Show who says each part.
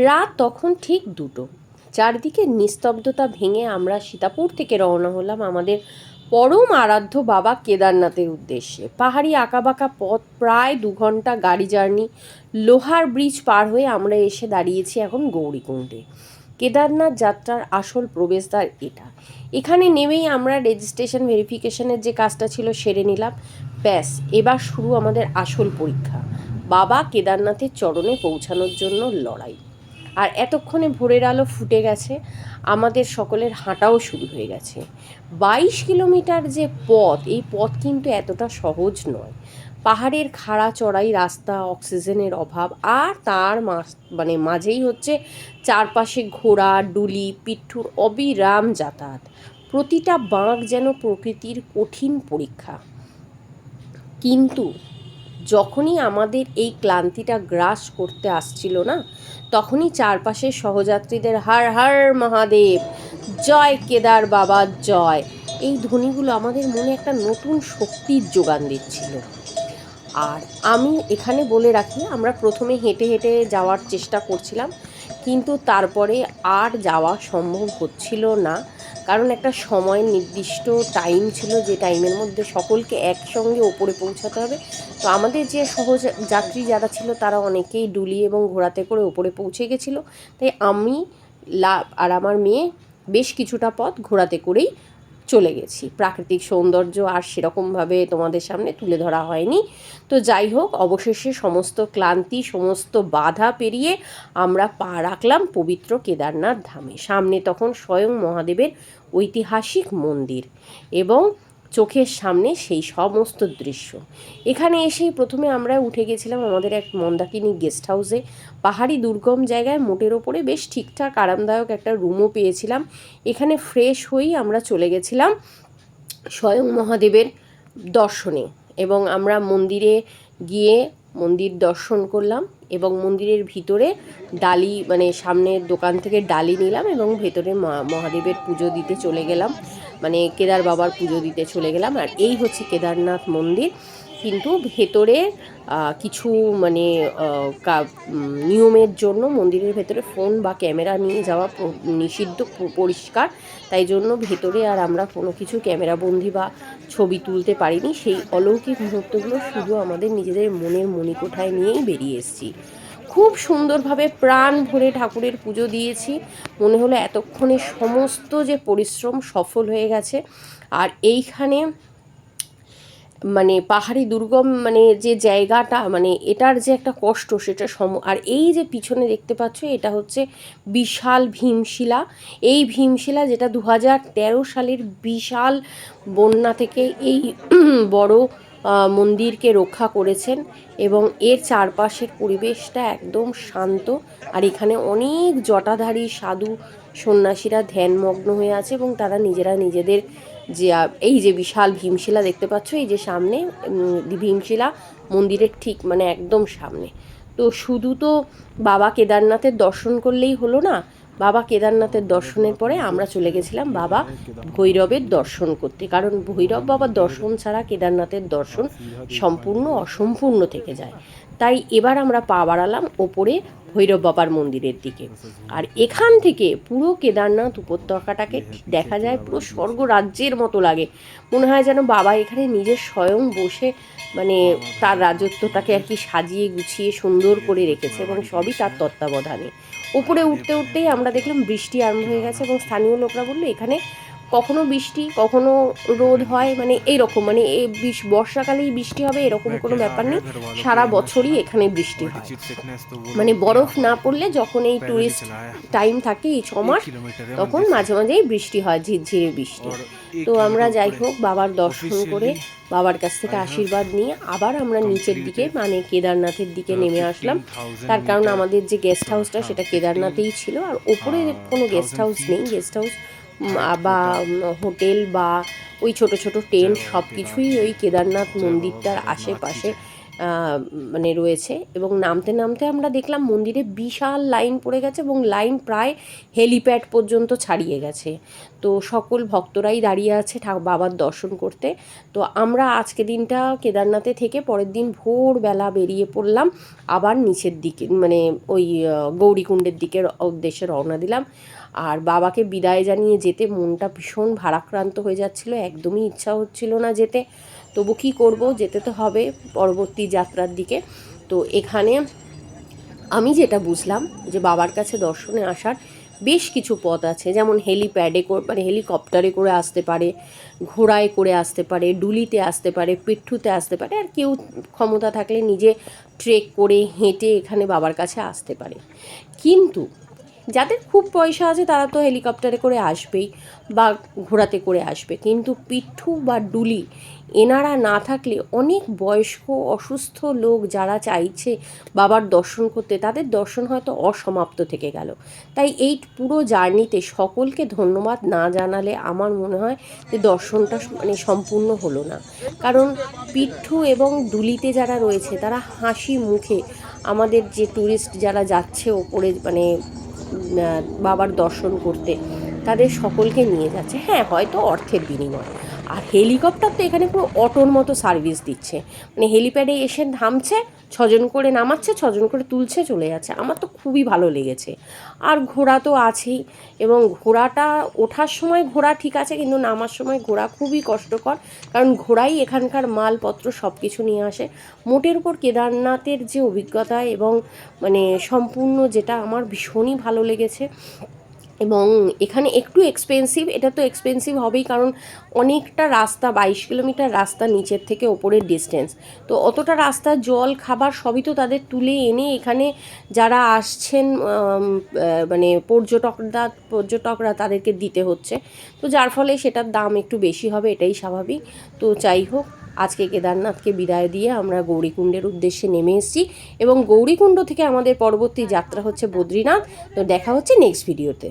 Speaker 1: রাত তখন ঠিক 2টো। চারদিকে নিস্তব্ধতা ভেঙে আমরা সীতাপুর থেকে রওনা হলাম আমাদের পরম আরাধ্য বাবা কেদারনাথের উদ্দেশ্যে। পাহাড়ি আঁকাবাঁকা পথ, প্রায় 2 ঘন্টা গাড়ি জার্নি। লোহার ব্রিজ পার হয়ে আমরা এসে দাঁড়িয়েছি এখন গৌরীকুণ্ডে। কেদারনাথ যাত্রার আসল প্রবেশদ্বার এটা। এখানে নেমেই আমরা রেজিস্ট্রেশন ভেরিফিকেশনের যে কাজটা ছিল সেরে নিলাম। ব্যাস, এবার শুরু আমাদের আসল পরীক্ষা, বাবা কেদারনাথের চরণে পৌঁছানোর জন্য লড়াই। আর এতক্ষণে ভোরের আলো ফুটে গেছে, আমাদের সকলের হাঁটাও শুরু হয়ে গেছে। 22 কিলোমিটার যে পথ, এই পথ কিন্তু এতটা সহজ নয়। পাহাড়ের খাড়া চড়াই রাস্তা, অক্সিজেনের অভাব, আর তার মাঝেই হচ্ছে চারপাশে ঘোড়া, ডুলি, পিঠুর অবিরাম যাতায়াত। প্রতিটা বাঁক যেন প্রকৃতির কঠিন পরীক্ষা। কিন্তু যখনই আমাদের এই ক্লান্তিটা গ্রাস করতে আসছিল না, তখনই চারপাশের সহযাত্রীদের হর হর মহাদেব, জয় কেদার বাবা জয়, এই ধ্বনিগুলো আমাদের মনে একটা নতুন শক্তির যোগান দিচ্ছিল। আর আমি এখানে বলে রাখি, আমরা প্রথমে হেঁটে হেঁটে যাওয়ার চেষ্টা করছিলাম, কিন্তু তারপরে আর যাওয়া সম্ভব হচ্ছিল না, কারণ একটা সময় নির্দিষ্ট টাইম ছিল, যে টাইমের মধ্যে সকলকে একসঙ্গে ওপরে পৌঁছাতে হবে। তো আমাদের যে সহজ যাত্রী যারা ছিল তারা অনেকেই ডুলি এবং ঘোড়াতে করে ওপরে পৌঁছে গেছিলো। তাই আমি আর আমার মেয়ে বেশ কিছুটা পথ ঘোড়াতে করেই চলে গেছি। প্রাকৃতিক সৌন্দর্য আর সেরকমভাবে তোমাদের সামনে তুলে ধরা হয়নি। তো যাই হোক, অবশেষে সমস্ত ক্লান্তি, সমস্ত বাধা পেরিয়ে আমরা পা রাখলাম পবিত্র কেদারনাথ ধামে। সামনে তখন স্বয়ং মহাদেবের ঐতিহাসিক মন্দির এবং চোখের সামনে সেই সমস্ত দৃশ্য। এখানে এসেই প্রথমে আমরা উঠে গেছিলাম আমাদের এক মন্দাকিনী গেস্ট হাউসে। পাহাড়ি দুর্গম জায়গায় মোটের ওপরে বেশ ঠিকঠাক আরামদায়ক একটা রুমও পেয়েছিলাম। এখানে ফ্রেশ হয়েই আমরা চলে গেছিলাম স্বয়ং মহাদেবের দর্শনে, এবং আমরা মন্দিরে গিয়ে মন্দির দর্শন করলাম এবং মন্দিরের ভিতরে ডালি, সামনের দোকান থেকে ডালি নিলাম এবং ভেতরে মহাদেবের পুজো দিতে চলে গেলাম, কেদার বাবার পুজো দিতে চলে গেলাম। আর এই হচ্ছে কেদারনাথ মন্দির। কিন্তু ভেতরে কিছু নিয়মের জন্য মন্দিরের ভেতরে ফোন বা ক্যামেরা নিয়ে যাওয়া নিষিদ্ধ, পরিষ্কার। তাই জন্য ভেতরে আর আমরা কোনো কিছু ক্যামেরাবন্দি বা ছবি তুলতে পারিনি। সেই অলৌকিক মুহূর্তগুলো শুধু আমাদের নিজেদের মনের মণিকোঠায় নিয়েই বেরিয়ে এসেছি। খুব সুন্দরভাবে প্রাণ ভরে ঠাকুরের পুজো দিয়েছি। মনে হলো এতক্ষণে সমস্ত যে পরিশ্রম সফল হয়ে গেছে। আর এইখানে পাহাড়ি দুর্গম যে জায়গাটা, এটার যে একটা কষ্ট, সেটা আর এই যে পিছনে দেখতে পাচ্ছ, এটা হচ্ছে বিশাল ভীমশিলা। এই ভীমশিলা যেটা 2013 সালের বিশাল বন্যা থেকে এই বড় মন্দিরকে রক্ষা করেছেন, এবং এর চারপাশের পরিবেশটা একদম শান্ত। আর এখানে অনেক জটাধারী সাধু সন্ন্যাসীরা ধ্যানমগ্ন হয়ে আছে, এবং তারা নিজেরা নিজেদের যে এই যে বিশাল ভীমশিলা দেখতে পাচ্ছ, এই যে সামনে ভীমশিলা মন্দিরের ঠিক একদম সামনে। তো শুধু তো বাবা কেদারনাথের দর্শন করলেই হলো না, বাবা কেদারনাথের দর্শনের পরে আমরা চলে গেছিলাম বাবা ভৈরবের দর্শন করতে, কারণ ভৈরব বাবার দর্শন ছাড়া কেদারনাথের দর্শন সম্পূর্ণ অসম্পূর্ণ থেকে যায়। তাই এবার আমরা পা বাড়ালাম ওপরে ভৈরব বাবার মন্দিরের দিকে। আর এখান থেকে পুরো কেদারনাথ উপত্যকাটাকে দেখা যায়, পুরো স্বর্গ রাজ্যের মতো লাগে। মনে হয় যেন বাবা এখানে নিজের স্বয়ং বসে তার রাজত্বটাকে আর কি সাজিয়ে গুছিয়ে সুন্দর করে রেখেছে, এবং সবই তার তত্ত্বাবধানে। উপরে উঠতে উঠতেই আমরা দেখলাম বৃষ্টি আরম্ভ হয়ে গেছে, এবং স্থানীয় লোকরা বললো এখানে কখনো বৃষ্টি কখনো রোদ হয়, এইরকম এই বর্ষাকালেই বৃষ্টি হবে এরকম কোনো ব্যাপার নেই, সারা বছরই এখানে বৃষ্টি হয়। বরফ না পড়লে যখন এই টুরিস্ট টাইম থাকে এই 6 মাস, তখন মাঝে মাঝেই বৃষ্টি হয়, ঝিরঝিরে বৃষ্টি। তো আমরা যাই হোক বাবার দর্শন করে বাবার কাছ থেকে আশীর্বাদ নিয়ে আবার আমরা নিচের দিকে কেদারনাথের দিকে নেমে আসলাম। তার কারণ আমাদের যে গেস্ট হাউসটা সেটা কেদারনাথেই ছিল, আর ওপরে কোনো গেস্ট হাউস নেই। গেস্ট হাউস বা হোটেল বা ওই ছোট ছোট টেন্ট সব কিছুই ওই কেদারনাথ মন্দিরটার আশেপাশে মানে রয়েছে। এবং নামতে নামতে আমরা দেখলাম মন্দিরে বিশাল লাইন পড়ে গেছে এবং লাইন প্রায় হেলিপ্যাড পর্যন্ত ছাড়িয়ে গেছে। তো সকল ভক্তরাই দাঁড়িয়ে আছে বাবার দর্শন করতে। তো আমরা আজকে দিনটা কেদারনাথে থেকে পরের দিন ভোরবেলা বেরিয়ে পড়লাম আবার নিচের দিকে, মানে ওই গৌরীকুণ্ডের দিকের উদ্দেশ্যে রওনা দিলাম। আর বাবাকে বিদায় জানিয়ে যেতে মনটা ভীষণ ভারাক্রান্ত হয়ে যাচ্ছিল, একদমই ইচ্ছা হচ্ছিল না যেতে। তবু কী করব, যেতে তো হবে পরবর্তী যাত্রার দিকে। তো এখানে আমি যেটা বুঝলাম যে বাবার কাছে দর্শনে আসার বেশ কিছু পথ আছে, যেমন হেলিপ্যাডে মানে হেলিকপ্টারে করে আসতে পারে, ঘোড়ায় করে আসতে পারে, ডুলিতে আসতে পারে, পিঠুতে আসতে পারে, আর কেউ ক্ষমতা থাকলে নিজে ট্রেক করে হেঁটে এখানে বাবার কাছে আসতে পারে। কিন্তু যাদের খুব পয়সা আছে তারা তো হেলিকপ্টারে করে আসবেই বা ঘোড়াতে করে আসবে, কিন্তু পিঠু বা ডুলি এনারা না থাকলে অনেক বয়স্ক অসুস্থ লোক যারা চাইছে বাবার দর্শন করতে, তাদের দর্শন হয়তো অসমাপ্ত থেকে গেল। তাই এই পুরো জার্নিতে সকলকে ধন্যবাদ না জানালে আমার মনে হয় যে দর্শনটা মানে সম্পূর্ণ হলো না। কারণ পিঠু এবং ডুলিতে যারা রয়েছে তারা হাসি মুখে আমাদের যে ট্যুরিস্ট যারা যাচ্ছে ওপরে, মানে বাবার দর্শন করতে, তাদের সকলকে নিয়ে যাচ্ছে। হ্যাঁ, হয়তো অর্থের বিনিময়। আর হেলিকপ্টার তো এখানে পুরো অটোর মতো সার্ভিস দিচ্ছে, মানে হেলিপ্যাডে এসে থামছে, 6জন করে নামাচ্ছে, 6জন করে তুলছে, চলে যাচ্ছে। আমার তো খুবই ভালো লেগেছে। আর ঘোড়া তো আছেই, এবং ঘোড়াটা ওঠার সময় ঘোড়া ঠিক আছে, কিন্তু নামার সময় ঘোড়া খুবই কষ্টকর, কারণ ঘোড়াই এখানকার মালপত্র সব কিছু নিয়ে আসে। মোটের উপর কেদারনাথের যে অভিজ্ঞতা এবং মানে সম্পূর্ণ, যেটা আমার ভীষণই ভালো লেগেছে। এবং এখানে একটু এক্সপেন্সিভ, এটা তো এক্সপেন্সিভ হবেই, কারণ অনেকটা রাস্তা, 22 কিলোমিটার রাস্তা নিচের থেকে ওপরের ডিস্টেন্স। তো অতটা রাস্তা জল খাবার সবই তো তাদের তুলে এনে এখানে যারা আসছেন মানে পর্যটকরা তাদেরকে দিতে হচ্ছে। তো যার ফলে সেটার দাম একটু বেশি হবে, এটাই স্বাভাবিক। তো যাই হোক, আজকে কেদারনাথকে বিদায় দিয়ে আমরা গৌরীকুণ্ডের উদ্দেশ্যে নেমে এসেছি, এবং গৌরীকুণ্ড থেকে আমাদের পরবর্তী যাত্রা হচ্ছে বদ্রীনাথ। তো দেখা হচ্ছে নেক্সট ভিডিওতে।